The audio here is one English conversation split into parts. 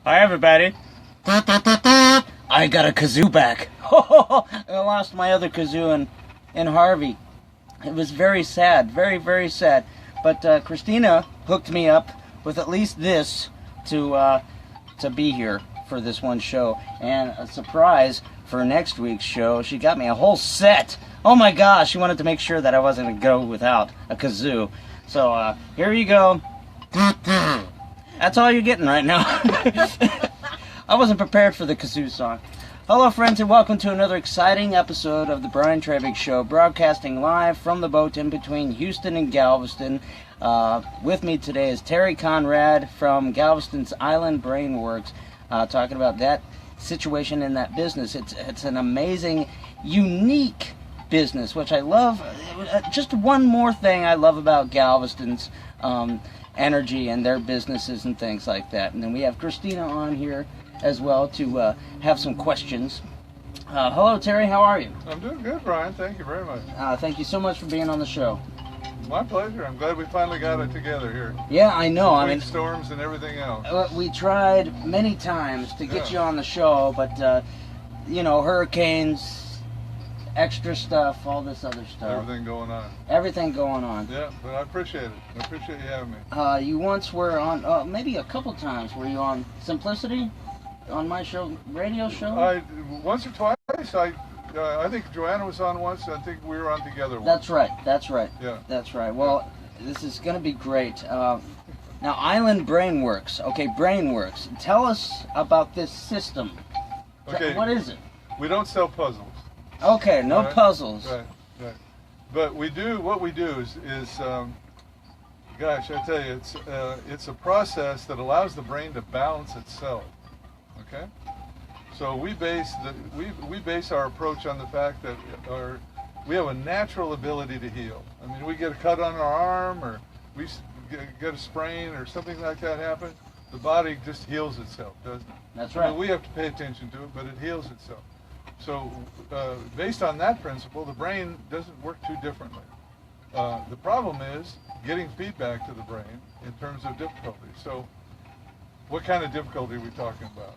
Hi, everybody. I got a kazoo back. I lost my other kazoo in Harvey. It was very sad, very, very sad. But Christina hooked me up with at least this to be here for this one show. And a surprise for next week's show, she got me a whole set. Oh my gosh, she wanted to make sure that I wasn't going to go without a kazoo. So here you go. That's all you're getting right now. I wasn't prepared for the kazoo song. Hello, friends, and welcome to another exciting episode of the Brian Treybig Show, broadcasting live from the boat in between Houston and Galveston. With me today is Terry Conrad from Galveston's Island Brainworks, talking about that situation in that business. It's an amazing, unique business, which I love. Just one more thing I love about Galveston's energy and their businesses and things like that. And then we have Christina on here as well to have some questions. Hello, Terry. How are you? I'm doing good, Brian. Thank you very much. Thank you so much for being on the show. My pleasure. I'm glad we finally got it together here. Yeah, I know. Between storms and everything else. We tried many times to get you on the show, but you know, hurricanes, extra stuff, all this other stuff. Everything going on. Everything going on. Yeah, but I appreciate it. I appreciate you having me. You once were on, maybe a couple times, were you on Simplicity? On my show, radio show? Once or twice. I think Joanna was on once. I think we were on together once. That's right. That's right. Yeah. That's right. Well, this is going to be great. Now, Island Brainworks. Okay, Brainworks. Tell us about this system. Okay. What is it? We don't sell puzzles. Okay, no puzzles. Right. But we do. What we do is gosh, I tell you, it's a process that allows the brain to balance itself. Okay. So we base our approach on the fact that we have a natural ability to heal. I mean, we get a cut on our arm, or we get a sprain, or something like that happen, the body just heals itself, doesn't it? That's right. I mean, we have to pay attention to it, but it heals itself. So based on that principle, the brain doesn't work too differently. The problem is getting feedback to the brain in terms of difficulty. So what kind of difficulty are we talking about?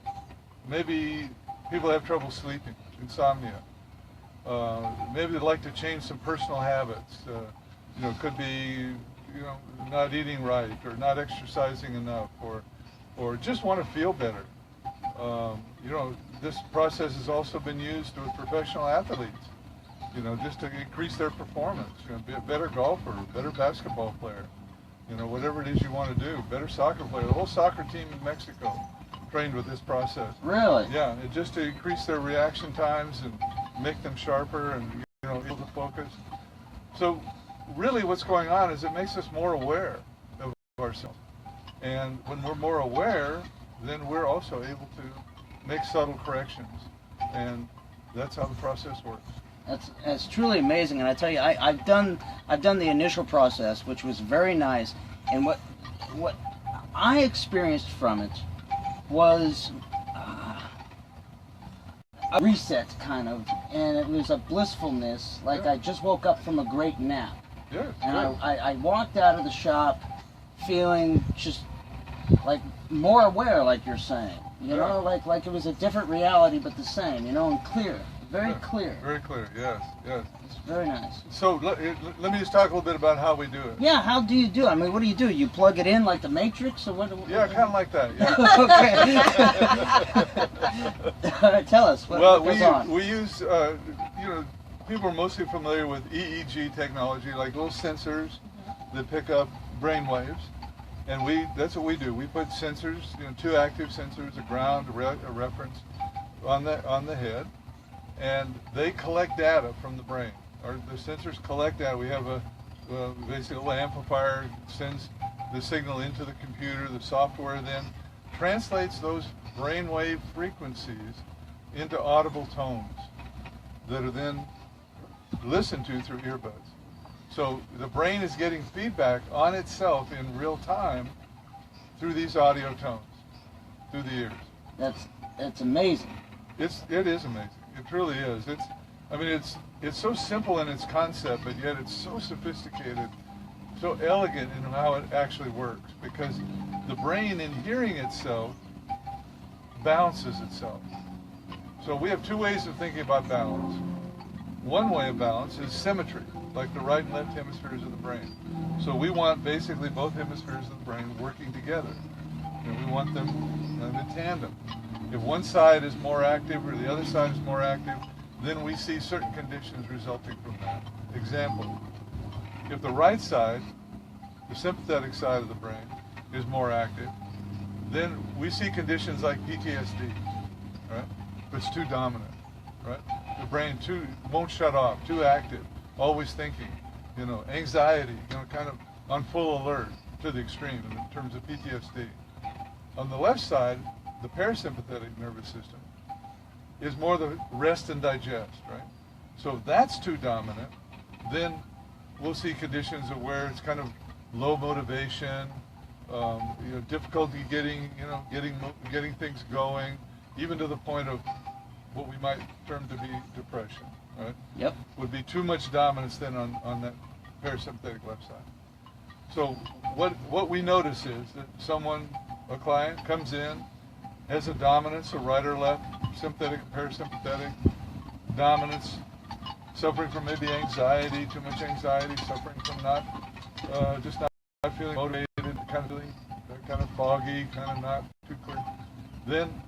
Maybe people have trouble sleeping, insomnia. Maybe they'd like to change some personal habits. Could be, not eating right, or not exercising enough, or just want to feel better. This process has also been used with professional athletes, just to increase their performance, be a better golfer, a better basketball player, whatever it is you want to do, better soccer player. The whole soccer team in Mexico trained with this process. Really? Yeah, just to increase their reaction times and make them sharper and, able to focus. So really what's going on is it makes us more aware of ourselves. And when we're more aware, then we're also able to make subtle corrections. And that's how the process works. That's truly amazing, and I tell you, I've done the initial process, which was very nice, and what I experienced from it was a reset, kind of, and it was a blissfulness, like I just woke up from a great nap. Yeah. And I walked out of the shop feeling just like more aware, like you're saying, like it was a different reality, but the same, and clear. Very clear. Very clear, yes. It's very nice. So let me just talk a little bit about how we do it. Yeah, how do you do it? I mean, what do? You plug it in like the Matrix, or what? Yeah, kind of like that, yeah. Okay. All right, tell us, what goes on? We use, people are mostly familiar with EEG technology, like little sensors that pick up brain waves. And that's what we do. We put sensors, two active sensors, a ground, a reference, on the head. And they collect data from the brain. The sensors collect data. We have basically a little amplifier sends the signal into the computer. The software then translates those brainwave frequencies into audible tones that are then listened to through earbuds. So the brain is getting feedback on itself in real time through these audio tones, through the ears. That's amazing. It is amazing. It truly is. It's so simple in its concept, but yet it's so sophisticated, so elegant in how it actually works. Because the brain, in hearing itself, balances itself. So we have two ways of thinking about balance. One way of balance is symmetry, like the right and left hemispheres of the brain. So we want basically both hemispheres of the brain working together. And we want them in tandem. If one side is more active or the other side is more active, then we see certain conditions resulting from that. Example, if the right side, the sympathetic side of the brain, is more active, then we see conditions like PTSD, right? If it's too dominant, right? The brain won't shut off, too active, always thinking, anxiety, kind of on full alert to the extreme in terms of PTSD. On the left side, the parasympathetic nervous system is more the rest and digest, right? So if that's too dominant, then we'll see conditions of where it's kind of low motivation, difficulty getting things going, even to the point of what we might term to be depression, right? Yep. Would be too much dominance then on that parasympathetic left side. So what we notice is that a client comes in, has a dominance, a right or left, sympathetic, parasympathetic dominance, suffering from maybe anxiety, too much anxiety, suffering from not feeling motivated, kind of feeling kind of foggy, kind of not too clear. Then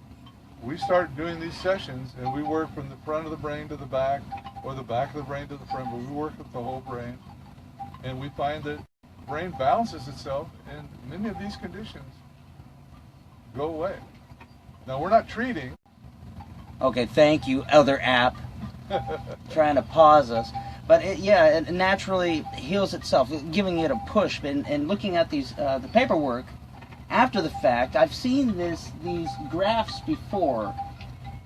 we start doing these sessions, and we work from the front of the brain to the back, or the back of the brain to the front, but we work with the whole brain, and we find that the brain balances itself, and many of these conditions go away. Now, we're not treating. Okay, thank you, other app. Trying to pause us. But it naturally heals itself, giving it a push. And looking at the paperwork after the fact, I've seen these graphs before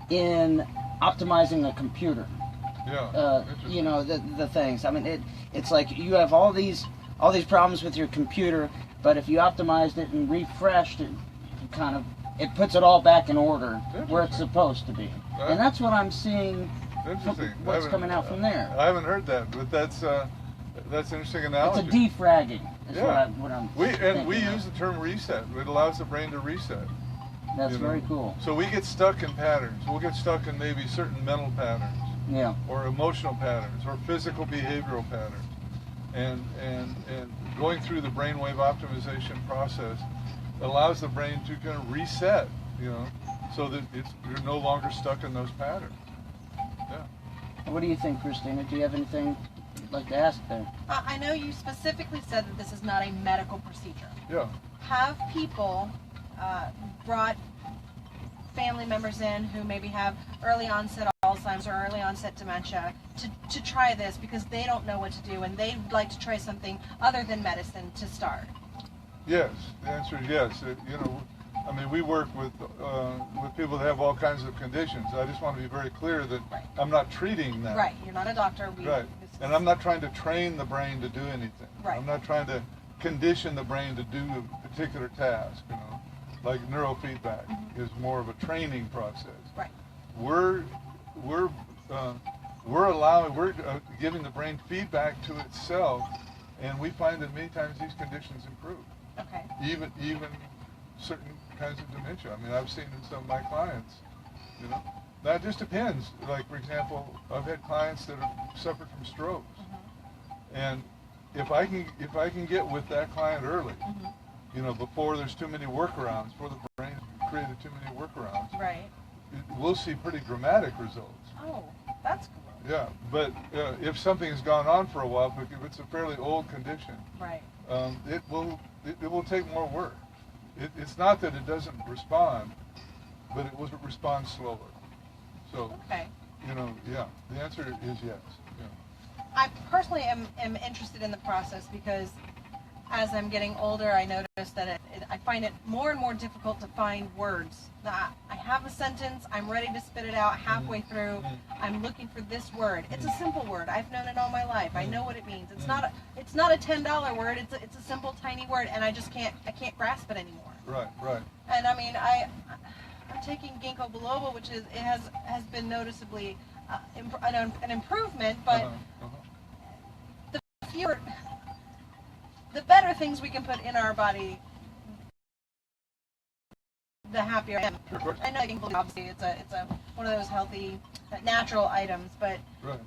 in optimizing a computer. Yeah. The things. I mean, it's like you have all these problems with your computer, but if you optimized it and refreshed it, it puts it all back in order where it's supposed to be. Right. And that's what I'm seeing. Interesting. What's coming out from there? I haven't heard that, but that's an interesting analogy. It's a defragging. Is what I'm we use the term reset. It allows the brain to reset. That's very cool. So we get stuck in patterns. We'll get stuck in maybe certain mental patterns. Yeah. Or emotional patterns, or physical behavioral patterns, and going through the brainwave optimization process allows the brain to kind of reset, so that you're no longer stuck in those patterns. Yeah. What do you think, Christina? Do you have anything you'd like to ask there? I know you specifically said that this is not a medical procedure. Yeah. Have people brought family members in who maybe have early onset Alzheimer's or early onset dementia to try this because they don't know what to do and they'd like to try something other than medicine to start? Yes, the answer is yes. We work with people that have all kinds of conditions. I just want to be very clear that I'm not treating them. Right, you're not a doctor. Right, and I'm not trying to train the brain to do anything. Right. I'm not trying to condition the brain to do a particular task. Like neurofeedback is more of a training process. Right. We're giving the brain feedback to itself, and we find that many times these conditions improve. Okay. Even certain kinds of dementia. I've seen in some of my clients. That just depends. Like, for example, I've had clients that have suffered from strokes, and if I can get with that client early, before there's too many workarounds, before the brain created too many workarounds, right, we'll see pretty dramatic results. Oh, that's cool. Yeah, but if something has gone on for a while, if it's a fairly old condition, right, it will take more work. It's not that it doesn't respond, but it will respond slower. So, okay. The answer is yes. Yeah. I personally am interested in the process because as I'm getting older, I notice that I find it more and more difficult to find words. I have a sentence, I'm ready to spit it out halfway through, I'm looking for this word. It's a simple word. I've known it all my life. I know what it means. It's not a $10 word. It's a simple, tiny word, and I can't grasp it anymore. Right. And I'm taking ginkgo biloba, which has been noticeably an improvement, but the better things we can put in our body, the happier I am. Sure, of course. I know obviously it's a one of those healthy, natural items, but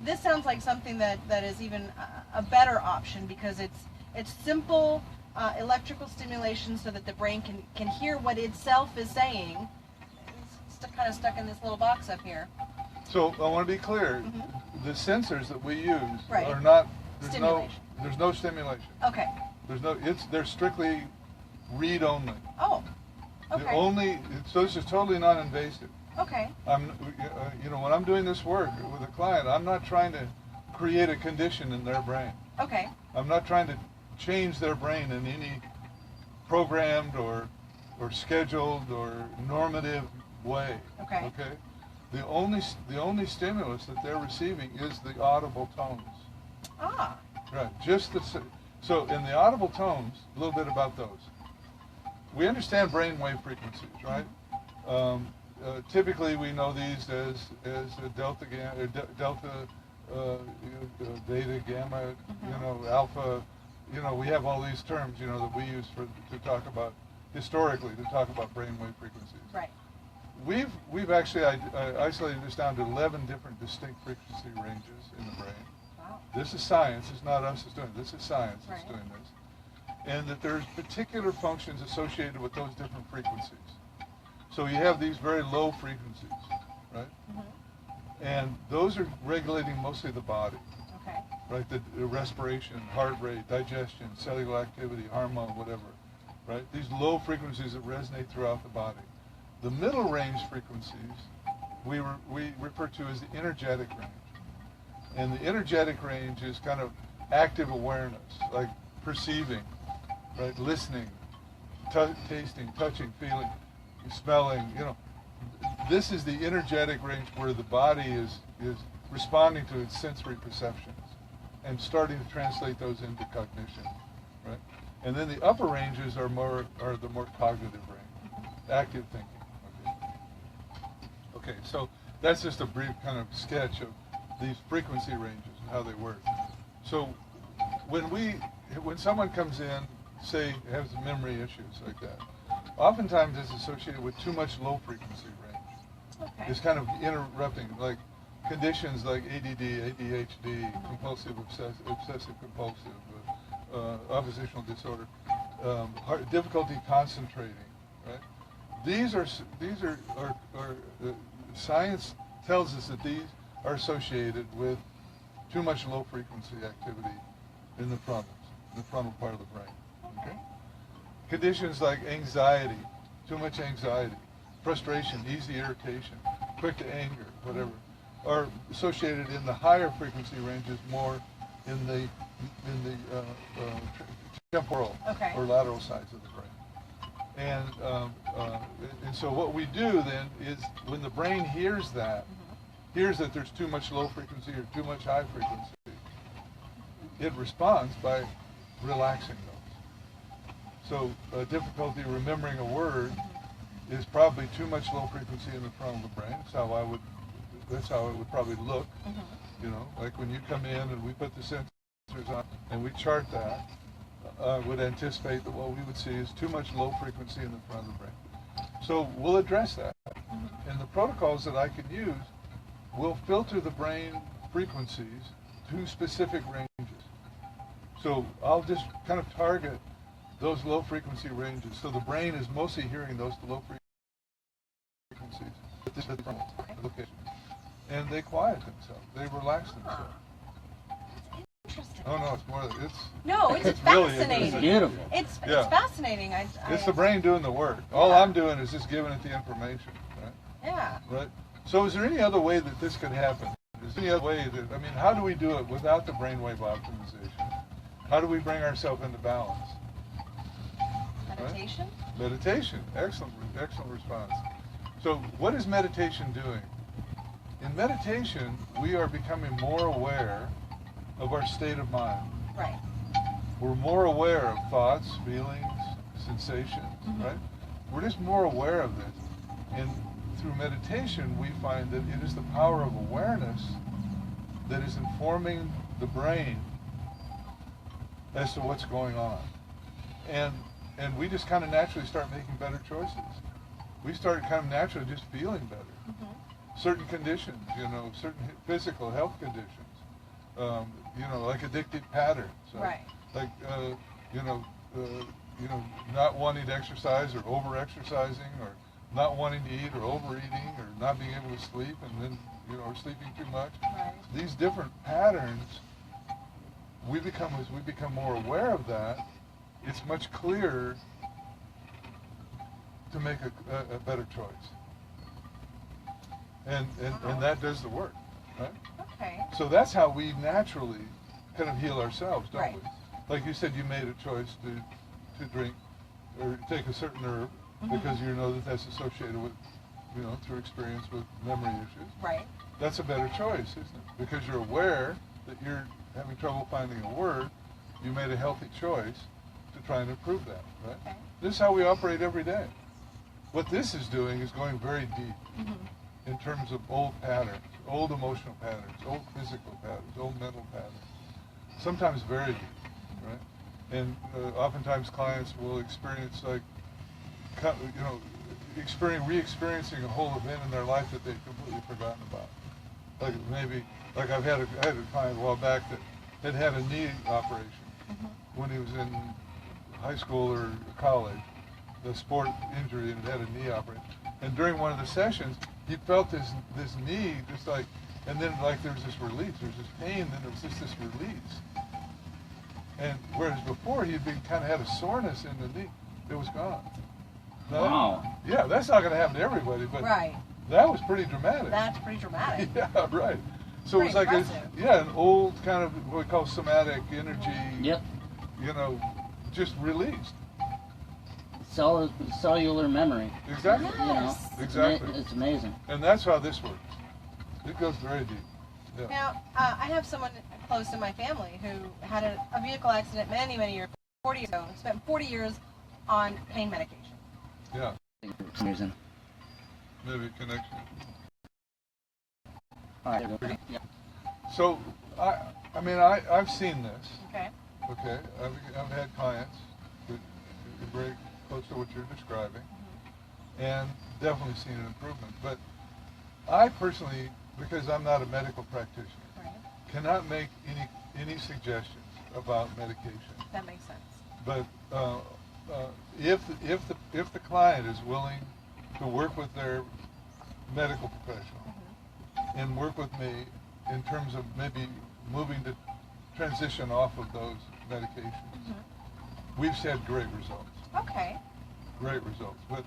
this sounds like something that is even a better option because it's simple electrical stimulation so that the brain can hear what itself is saying. It's kind of stuck in this little box up here. So I want to be clear. The sensors that we use are not. There's no stimulation. Okay. They're strictly read only. Oh. Okay. So this is totally non-invasive. Okay. When I'm doing this work with a client, I'm not trying to create a condition in their brain. Okay. I'm not trying to change their brain in any programmed or scheduled or normative way. Okay. Okay. The only stimulus that they're receiving is the audible tones. Ah. Right. So in the audible tones, a little bit about those. We understand brainwave frequencies, right? Typically, we know these as delta, beta, gamma, alpha. We have all these terms, that we use to talk about historically to talk about brainwave frequencies. Right. We've actually isolated this down to 11 different distinct frequency ranges in the brain. Wow. This is science. It's not us that's doing it. This is science that's Right. doing this. And that there's particular functions associated with those different frequencies. So you have these very low frequencies, right? And those are regulating mostly the body, Okay. right? The respiration, heart rate, digestion, cellular activity, hormone, whatever, right? These low frequencies that resonate throughout the body. The middle range frequencies we refer to as the energetic range. And the energetic range is kind of active awareness, like perceiving, right? Listening, tasting, touching, feeling, smelling, This is the energetic range where the body is responding to its sensory perceptions and starting to translate those into cognition, right? And then the upper ranges are the more cognitive range, active thinking. Okay, so that's just a brief kind of sketch of these frequency ranges and how they work. So when someone comes in, say has memory issues like that, oftentimes it's associated with too much low frequency range. Okay. It's kind of interrupting, like conditions like ADD, ADHD, compulsive, obsessive compulsive, oppositional disorder, difficulty concentrating, right? These are science tells us that these are associated with too much low frequency activity in the frontal part of the brain. Okay? Conditions like anxiety, too much anxiety, frustration, easy irritation, quick to anger, whatever, are associated in the higher frequency ranges more in the temporal or lateral sides of the brain. And so what we do then is when the brain hears that there's too much low frequency or too much high frequency, it responds by relaxing those. So difficulty remembering a word is probably too much low frequency in the front of the brain. That's how it would probably look. Like when you come in and we put the sensors on and we chart that, would anticipate that what we would see is too much low frequency in the front of the brain. So we'll address that. And the protocols that I can use will filter the brain frequencies to specific ranges. So I'll just kind of target those low frequency ranges. So the brain is mostly hearing those low frequencies at this location. And they quiet themselves. They relax themselves. Interesting. Oh no, it's more than it's. No, it's really fascinating. It's beautiful. It's fascinating. It's the brain doing the work. All I'm doing is just giving it the information, right? Yeah. Right. So is there any other way that this could happen? Is there any other way how do we do it without the brainwave optimization? How do we bring ourselves into balance? Meditation? Right? Meditation. Excellent response. So what is meditation doing? In meditation, we are becoming more aware of our state of mind. Right. We're more aware of thoughts, feelings, sensations, right? We're just more aware of this. And through meditation, we find that it is the power of awareness that is informing the brain as to what's going on. And we just kind of naturally start making better choices. we started kind of naturally just feeling better. Certain conditions, certain physical health conditions, like addictive patterns, Right. like not wanting to exercise or over-exercising, or not wanting to eat or overeating, or not being able to sleep, and then or sleeping too much. Right. These different patterns, as we become more aware of that, it's much clearer to make a better choice. And that does the work, right? Okay. So that's how we naturally kind of heal ourselves, don't Right. we? Like you said, you made a choice to drink or take a certain herb because you know that that's associated with, through experience with memory issues. Right. That's a better choice, isn't it? Because you're aware that you're having trouble finding a word, you made a healthy choice to try and improve that, right? Okay. This is how we operate every day. What this is doing is going very deep in terms of old patterns, old emotional patterns, old physical patterns, old mental patterns. Sometimes very deep, right? And oftentimes clients will experience re-experiencing a whole event in their life that they've completely forgotten about. Like I had a client a while back that had a knee operation when he was in high school or college, the sport injury, and had a knee operation. And during one of the sessions, he felt this knee just like, and then like there was this release, there was this pain, then there was just this release. And whereas before he'd been kind of had a soreness in the knee, it was gone. Now, Wow. Yeah, that's not going to happen to everybody, but Right. that was pretty dramatic. That's pretty dramatic. Yeah, right. So Pretty it's like impressive. an old kind of what we call somatic energy. Yep. Just released. Cellular memory. Exactly. Yes. Exactly. It's amazing. And that's how this works. It goes very deep. Yeah. Now, I have someone close in my family who had a vehicle accident many, many years, 40 years ago, and spent 40 years on pain medication. Yeah. For some reason. Maybe connection. All right. There we go. Yeah. So I've seen this. Okay. Okay. I've had clients that are very close to what you're describing, and definitely seen an improvement. But I personally, because I'm not a medical practitioner, Right. cannot make any suggestions about medication. That makes sense. But if the client is willing to work with their medical professional and work with me in terms of maybe moving to transition off of those medications, we've had great results. Okay. Great results. But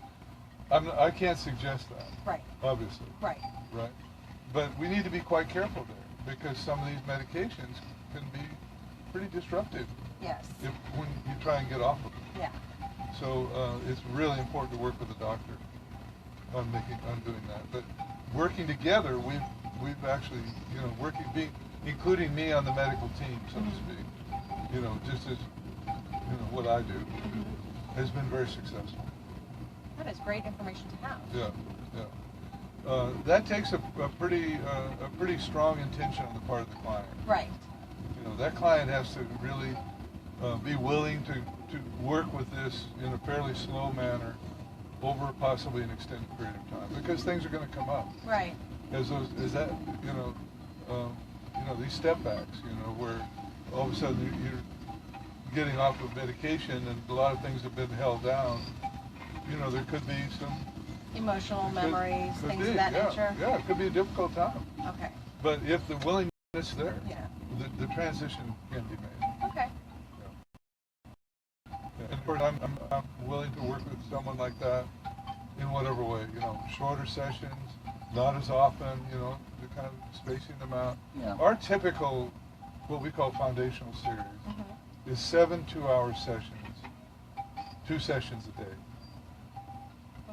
I can't suggest that, Right. obviously, Right. right? But we need to be quite careful there because some of these medications can be pretty disruptive Yes. when you try and get off of them. Yeah. So it's really important to work with a doctor on doing that. But working together, we've actually including me on the medical team, so to speak. Just as what I do has been very successful. That is great information to have. Yeah. That takes a pretty strong intention on the part of the client. Right. That client has to really be willing to work with this in a fairly slow manner over possibly an extended period of time, because things are going to come up. Right. These step backs, where all of a sudden you're getting off of medication and a lot of things have been held down. There could be some Emotional memories, could things be, of that yeah, nature. Yeah, it could be a difficult time. Okay. But if the willingness is there, Yeah. the transition can be made. Okay. And of course, I'm willing to work with someone like that in whatever way. Shorter sessions, not as often. To kind of spacing them out. Yeah. Our typical, what we call foundational series, is 7 2-hour sessions, 2 sessions a day.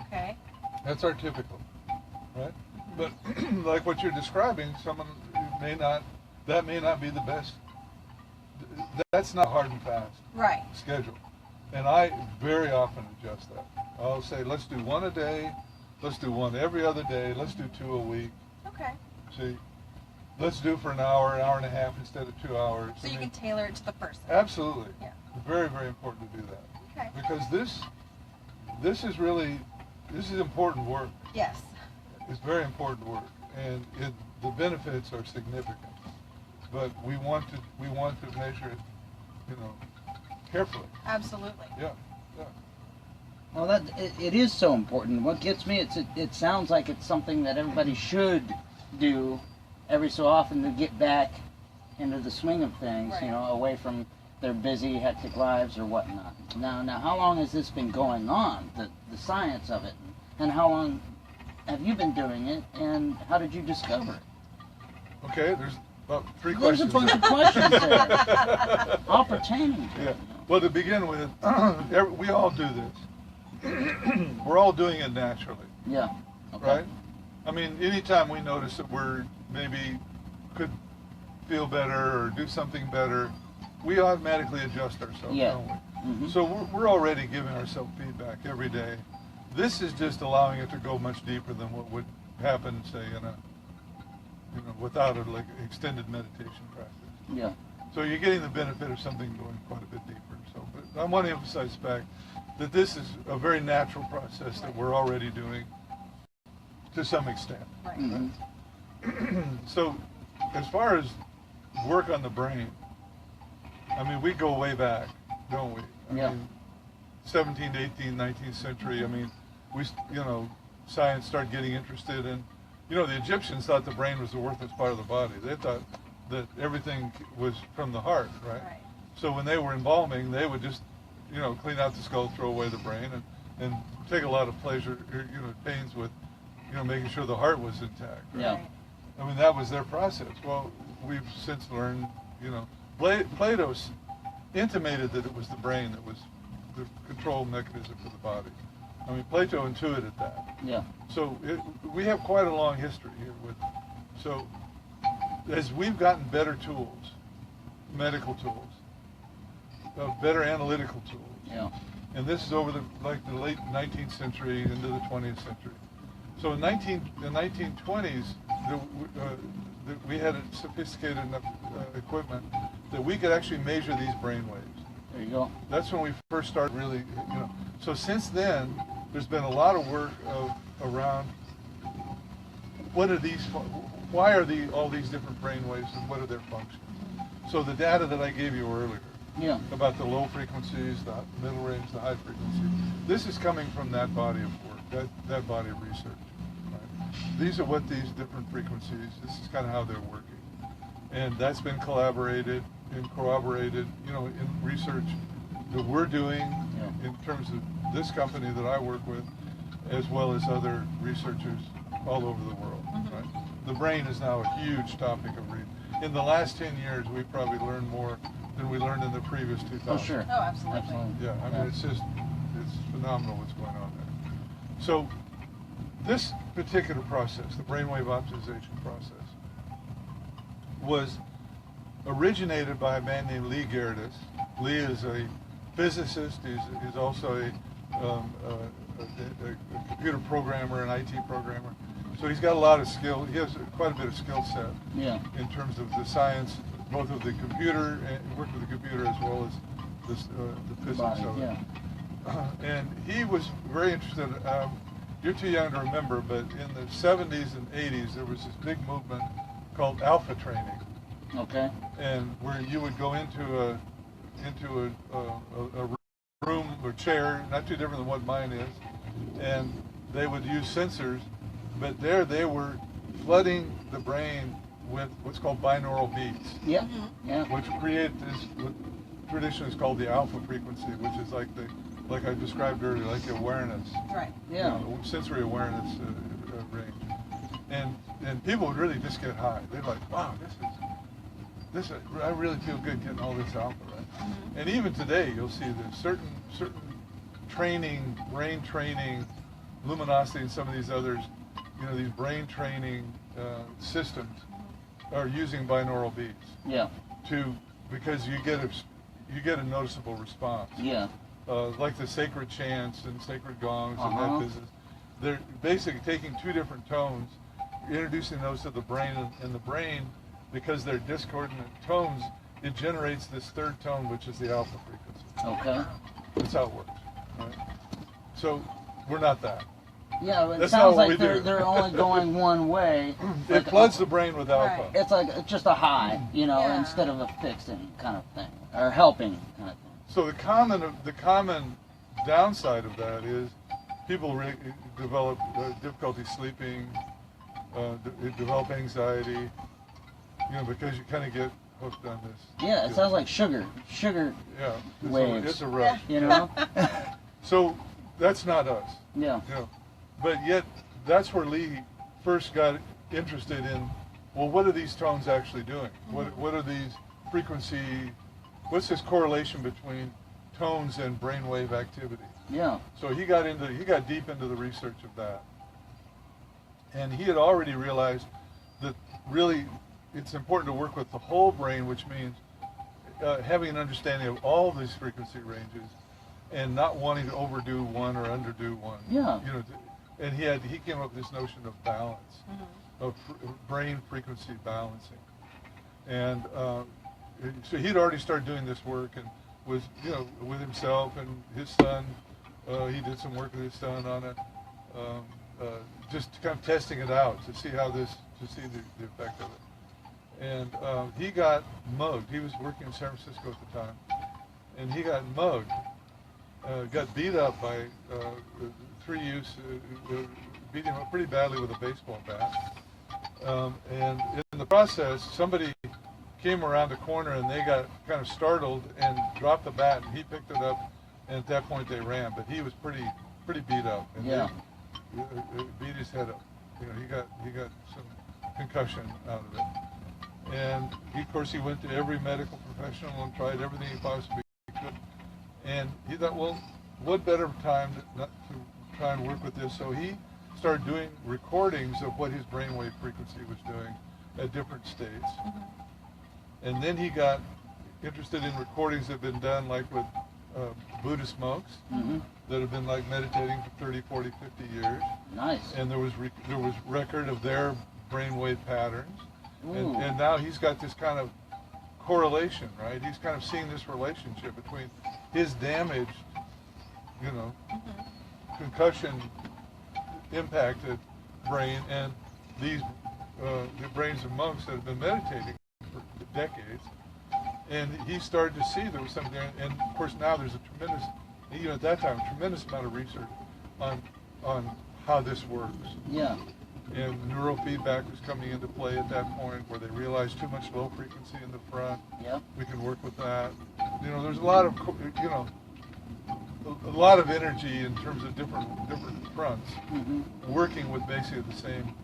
Okay. That's our typical, right? But like what you're describing, someone may not be the best. That's not hard and fast Right. schedule. And I very often adjust that. I'll say, let's do 1 a day, let's do 1 every other day, let's do 2 a week. Okay. See, let's do for an hour and a half instead of 2 hours. So you can tailor it to the person. Absolutely. Yeah. Very, very important to do that. Okay. Because this is really this is important work. Yes. It's very important work, and the benefits are significant. But we want to measure it, carefully. Absolutely. Yeah, yeah. Well, it is so important. What gets me, it sounds like it's something that everybody should do every so often to get back into the swing of things, Right. away from their busy, hectic lives or whatnot. Now, how long has this been going on, the science of it? And how long have you been doing it, and how did you discover it? Okay, there's about three There's questions. a bunch of questions there, all pertaining to Yeah. it. Well, to begin with, we all do this. We're all doing it naturally, Yeah. Okay. right? I mean, anytime we notice that we're maybe could feel better or do something better, we automatically adjust ourselves, Yeah. don't we? Mm-hmm. So we're already giving ourselves feedback every day. This is just allowing it to go much deeper than what would happen, say, without a extended meditation practice. Yeah. So you're getting the benefit of something going quite a bit deeper. So, but I want to emphasize the fact that this is a very natural process that we're already doing to some extent. Right. Mm-hmm. So, as far as work on the brain, I mean, we go way back, don't we? I mean, 17th, 18th, 19th century. I mean, science started getting interested in. The Egyptians thought the brain was the worthless part of the body. They thought that everything was from the heart, right? Right. So when they were embalming, they would just, clean out the skull, throw away the brain, and take a lot of pleasure, pains with, making sure the heart was intact. Right? Yeah. Right. I mean, that was their process. Well, we've since learned, Plato intimated that it was the brain that was the control mechanism for the body. I mean, Plato intuited that. Yeah. So we have quite a long history here with. So as we've gotten better tools, medical tools, better analytical tools, Yeah. and this is over the late 19th century into the 20th century. So in the 1920s, we had a sophisticated enough equipment that we could actually measure these brain waves. There you go. That's when we first started really, So since then, there's been a lot of work around what are these, why are all these different brain waves and what are their functions? So the data that I gave you earlier Yeah. about the low frequencies, the middle range, the high frequency, this is coming from that body of work, that body of research. Right? These are what these different frequencies, this is kind of how they're working. And that's been collaborated and corroborated, in research that we're doing in terms of this company that I work with, as well as other researchers all over the world. Right? The brain is now a huge topic of reading. In the last 10 years, we've probably learned more than we learned in the previous 2000. Oh, sure. Oh, absolutely. Absolutely. Yeah, I mean, it's phenomenal what's going on there. So this particular process, the brainwave optimization process, was originated by a man named Lee Gerdes. Lee is a physicist. He's also a computer programmer, an IT programmer. So he's got a lot of skill. He has quite a bit of skill set Yeah. in terms of the science, both of the computer and work with the computer as well as the physics Body, of it. yeah. And he was very interested. You're too young to remember, but in the 70s and 80s, there was this big movement called alpha training, Okay. and where you would go into a room or chair, not too different than what mine is, and they would use sensors, but there they were flooding the brain with what's called binaural beats, Yeah. Yeah. which create this what traditionally is called the alpha frequency, which is like I described earlier, like the awareness, Right. Yeah. sensory awareness range, and people would really just get high. They're like, wow, this I really feel good getting all this alpha, right? And even today, you'll see that certain training, brain training, luminosity, and some of these others, these brain training systems are using binaural beats Yeah. because you get a noticeable response. Yeah. Like the sacred chants and sacred gongs and Uh-huh. that business. They're basically taking two different tones, introducing those to the brain, and the brain, because they're discordant tones, it generates this third tone, which is the alpha frequency. Okay. That's how it works. Right? So we're not that. Yeah, it That's not sounds what like we do. they're only going one way. It Like, floods the brain with alpha. Right. it's like just a high, Yeah. instead of a fixing kind of thing, or helping kind of thing. So the common downside of that is people develop difficulty sleeping, develop anxiety, because you kind of get hooked on this. Yeah, it sounds like sugar Yeah, waves. it's a rush. So that's not us. Yeah. But yet, that's where Lee first got interested in, well, what are these tones actually doing? What are these frequency, what's this correlation between tones and brainwave activity? Yeah. So he got deep into the research of that. And he had already realized that really it's important to work with the whole brain, which means having an understanding of all these frequency ranges and not wanting to overdo one or underdo one. Yeah. And he came up with this notion of balance, of brain frequency balancing. And so he'd already started doing this work and was, with himself and his son. He did some work with his son on it, just kind of testing it out to see the effect of it. And he got mugged. He was working in San Francisco at the time, and he got mugged. Got beat up by 3 youths, beat him up pretty badly with a baseball bat. And in the process, somebody came around the corner and they got kind of startled and dropped the bat, and he picked it up, and at that point they ran. But he was pretty beat up, and Yeah. they beat his head up. He got some concussion out of it. And of course he went to every medical professional and tried everything he possibly could. And he thought, well, what better time to try and work with this? So he started doing recordings of what his brainwave frequency was doing at different states. And then he got interested in recordings that have been done like with Buddhist monks that have been like meditating for 30, 40, 50 years. Nice. And there was record of their brainwave patterns. Ooh. And now he's got this kind of correlation, right? He's kind of seeing this relationship between his damaged, concussion impacted brain and these the brains of monks that have been meditating for decades. And he started to see there was something there. And of course now there's a tremendous, at that time, a tremendous amount of research on how this works. Yeah. And neurofeedback was coming into play at that point, where they realized too much low frequency in the front. Yeah. We can work with that. There's a lot of, a lot of energy in terms of different fronts, working with basically the same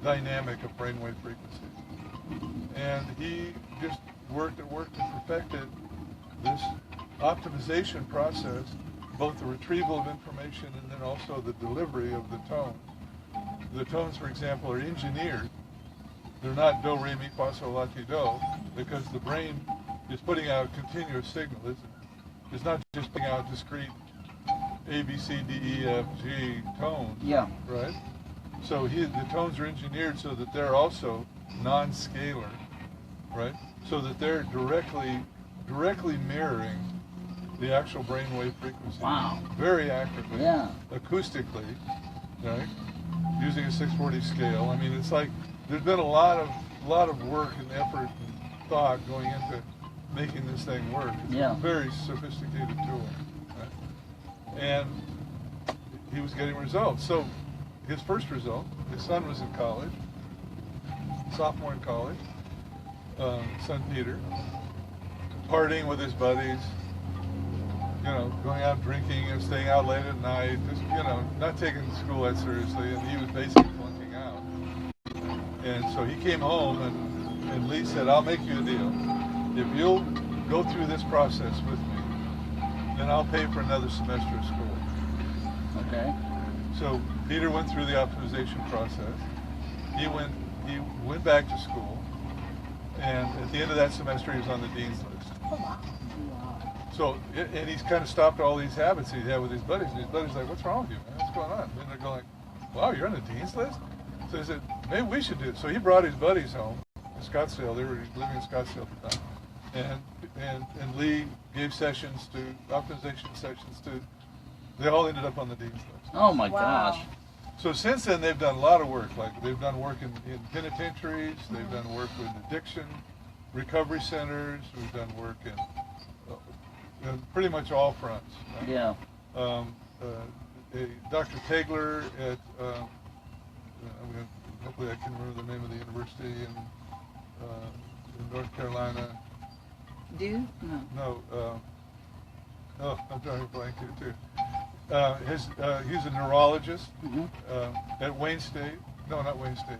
dynamic of brainwave frequencies. And he just worked and perfected this optimization process, both the retrieval of information and then also the delivery of the tones. The tones, for example, are engineered. They're not do, re, mi, fa, sol, la, ti, do, because the brain is putting out continuous signal, isn't it? It's not just putting out discrete A, B, C, D, E, F, G tones. Yeah. Right? So the tones are engineered so that they're also non-scalar, right? So that they're directly mirroring the actual brainwave frequency. Wow. Very accurately. Yeah. Acoustically, right? Using a 640 scale. I mean, it's like there's been a lot of work and effort and thought going into making this thing work. It's a very sophisticated tool, right? And he was getting results. So his first result, his son was in college, sophomore in college, son Peter, partying with his buddies, going out drinking and staying out late at night, just, not taking school that seriously, and he was basically flunking out. And so he came home, and Lee said, I'll make you a deal. If you'll go through this process with me, then I'll pay for another semester of school. Okay. So Peter went through the optimization process. He went back to school, and at the end of that semester, he was on the dean's list. Oh, wow. So, and he's kind of stopped all these habits he had with his buddies. And his buddies are like, what's wrong with you, man? What's going on? And they're going, wow, you're on the dean's list? So he said, maybe we should do it. So he brought his buddies home in Scottsdale. They were living in Scottsdale at the time. And Lee gave sessions to, optimization sessions to, they all ended up on the dean's list. Oh my Wow. gosh. So since then, they've done a lot of work. Like they've done work in penitentiaries. They've done work with addiction recovery centers. We've done work in pretty much all fronts. Right? Yeah. Dr. Tegler at hopefully I can remember the name of the university in North Carolina. Duke? No. I'm drawing a blank here too. He's a neurologist at Wayne State. No, not Wayne State.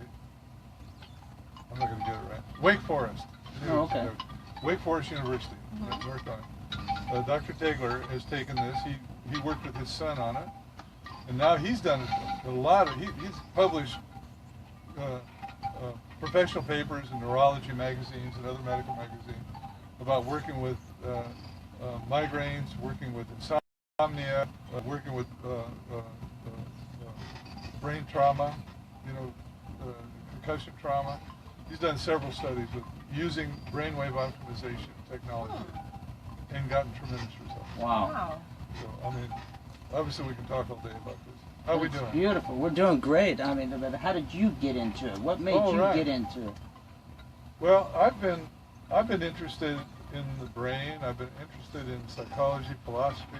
I'm not going to get it right. Wake Forest. Oh, okay. Wake Forest University, North Carolina. Dr. Tegler has taken this. He worked with his son on it, and now he's done a lot of. He's published professional papers in neurology magazines and other medical magazines about working with migraines, working with insomnia, working with brain trauma, concussion trauma. He's done several studies with using brainwave optimization technology and gotten tremendous results. Wow. So, I mean, obviously we can talk all day about this. How are we doing? Beautiful. We're doing great. I mean, how did you get into it? What made you get into it? Well, I've been interested in the brain. I've been interested in psychology, philosophy.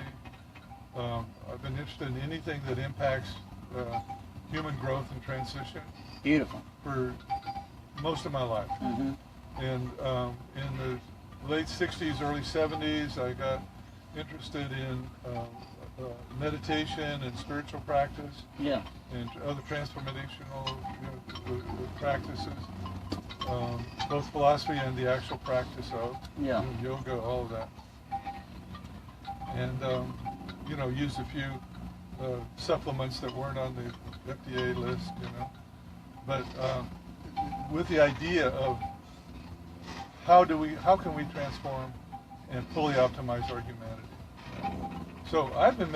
I've been interested in anything that impacts human growth and transition. Beautiful. For most of my life. Mm-hmm. And in the late 60s, early 70s, I got interested in meditation and spiritual practice. Yeah. And other transformational practices, both philosophy and the actual practice of yoga, all of that. And used a few supplements that weren't on the FDA list, but with the idea of how can we transform and fully optimize our humanity. So I've been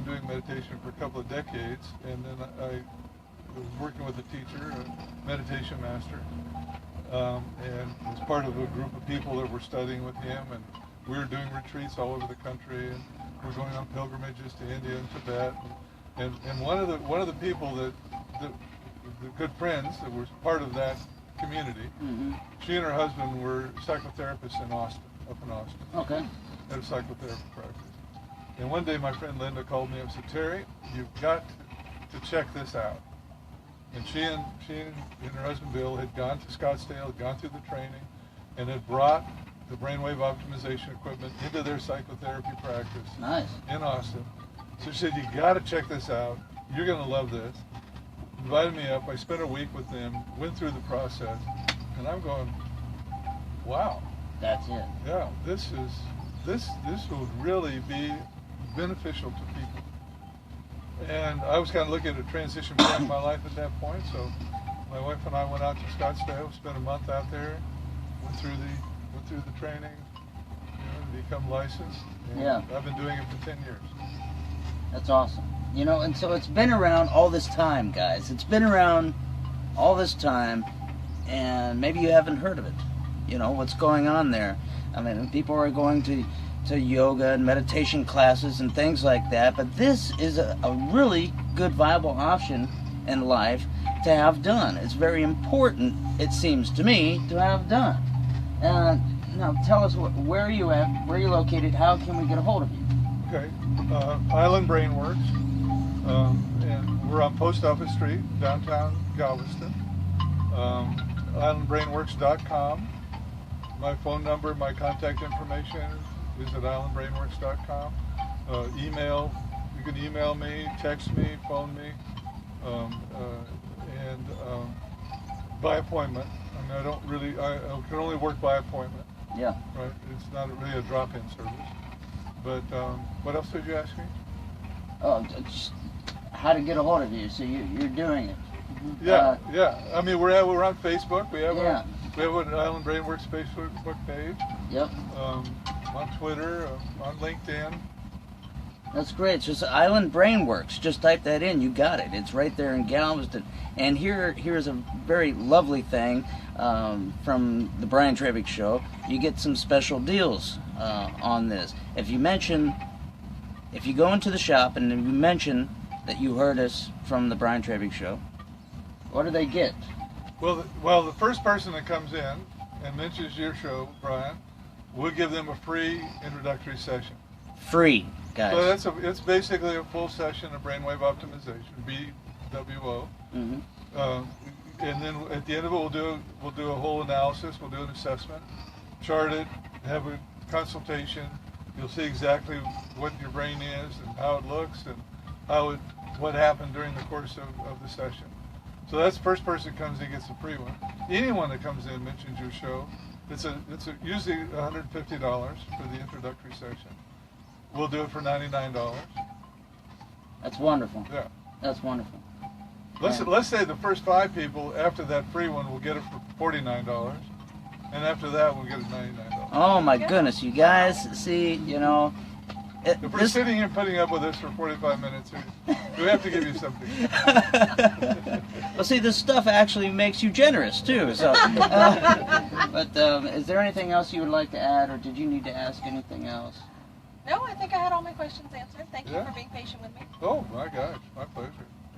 doing meditation for a couple of decades, and then I was working with a teacher, a meditation master, and was part of a group of people that were studying with him, and we were doing retreats all over the country, and we're going on pilgrimages to India and Tibet, and one of the people the good friends that were part of that community, she and her husband were psychotherapists up in Austin. Okay. At a psychotherapy practice. And one day my friend Linda called me up and said, "Terry, you've got to check this out." And she and her husband Bill had gone to Scottsdale, had gone through the training, and had brought the brainwave optimization equipment into their psychotherapy practice in Austin. So she said, "You got to check this out. You're going to love this." Invited me up. I spent a week with them, went through the process, and I'm going, wow. That's it. Yeah, this will really be beneficial to people. And I was kind of looking at a transition point in my life at that point, so my wife and I went out to Scottsdale, spent a month out there, went through the training, to become licensed. And I've been doing it for 10 years. That's awesome. And so it's been around all this time, guys. It's been around all this time, and maybe you haven't heard of it. What's going on there. I mean, people are going to yoga and meditation classes and things like that, but this is a really good, viable option in life to have done. It's very important, it seems to me, to have done. Now, tell us, where are you at? Where are you located? How can we get a hold of you? Okay. Island Brainworks. And we're on Post Office Street, downtown Galveston. IslandBrainworks.com. My phone number, my contact information is at islandbrainworks.com. Email, you can email me, text me, phone me, and by appointment. I mean, I can only work by appointment. Yeah. Right? It's not really a drop-in service. But what else did you ask me? Oh, just how to get a hold of you. So you're doing it. Yeah. I mean, we're on Facebook. We have an Island Brainworks Facebook page. Yep. On Twitter, on LinkedIn. That's great. It's just Island Brainworks. Just type that in. You got it. It's right there in Galveston. And here's a very lovely thing from the Brian Treybig Show. You get some special deals on this. If you go into the shop and you mention that you heard us from the Brian Treybig Show, what do they get? Well, the first person that comes in and mentions your show, Brian, we'll give them a free introductory session. Free, guys. So it's basically a full session of brainwave optimization, BWO. Mm-hmm. And then at the end of it, we'll do a whole analysis. We'll do an assessment, chart it, have a consultation. You'll see exactly what your brain is and how it looks and what happened during the course of the session. So that's the first person comes in gets a free one. Anyone that comes in mentions your show. It's usually $150 for the introductory session. We'll do it for $99. That's wonderful. Yeah. That's wonderful. Let's say the first 5 people after that free one will get it for $49, and after that we'll get it $99. Oh my goodness, you guys, see, you know. If we're sitting here putting up with this for 45 minutes, we have to give you something. Well, see, this stuff actually makes you generous too. So, but is there anything else you would like to add, or did you need to ask anything else? No, I think I had all my questions answered. Thank you Yeah. for being patient with me. Oh my gosh, my pleasure.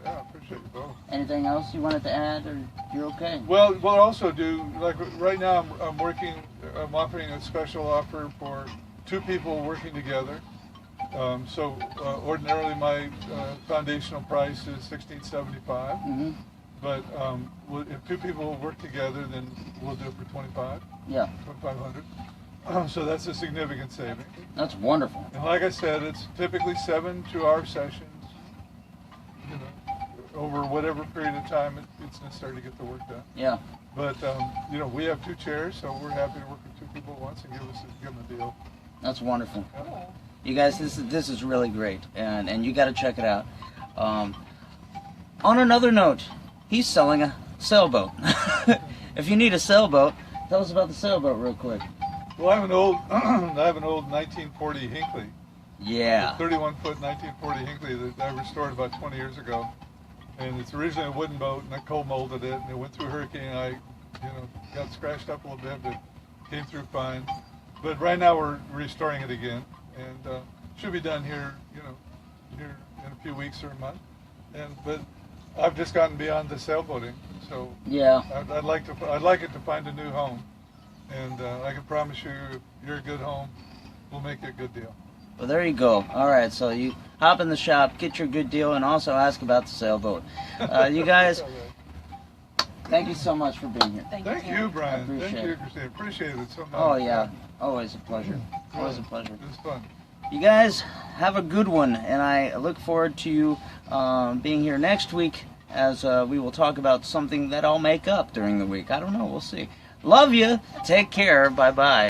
Yeah, I appreciate you both. Anything else you wanted to add, or you're okay? Well, we'll also do, like right now I'm offering a special offer for 2 people working together. So ordinarily my foundational price is $16.75, Mm-hmm. but if 2 people work together, then we'll do it for $25. Yeah. $2,500. So that's a significant saving. That's wonderful. And like I said, it's typically 7 2-hour sessions. You know, over whatever period of time it's necessary to get the work done. Yeah. But you know, we have 2 chairs, so we're happy to work with 2 people at once and give them a deal. That's wonderful. Yeah. You guys, this is really great, and you got to check it out. On another note, he's selling a sailboat. If you need a sailboat, tell us about the sailboat real quick. Well, I have an old 1940 Hinckley. Yeah. 31-foot 1940 Hinckley that I restored about 20 years ago, and it's originally a wooden boat, and I cold molded it, and it went through hurricane. I, got scratched up a little bit, but came through fine. But right now we're restoring it again, and should be done here, here in a few weeks or a month. But I've just gotten beyond the sailboating, so Yeah. I'd like it to find a new home, and I can promise you, if you're a good home, we'll make you a good deal. Well, there you go. All right, so you hop in the shop, get your good deal, and also ask about the sailboat. You guys, thank you so much for being here. Thank you, Brian. Appreciate Thank you, it. Christine. Appreciate it so much. Oh, yeah. Always a pleasure. Always a pleasure. It was fun. You guys, have a good one, and I look forward to you being here next week as we will talk about something that I'll make up during the week. I don't know. We'll see. Love you. Take care. Bye-bye.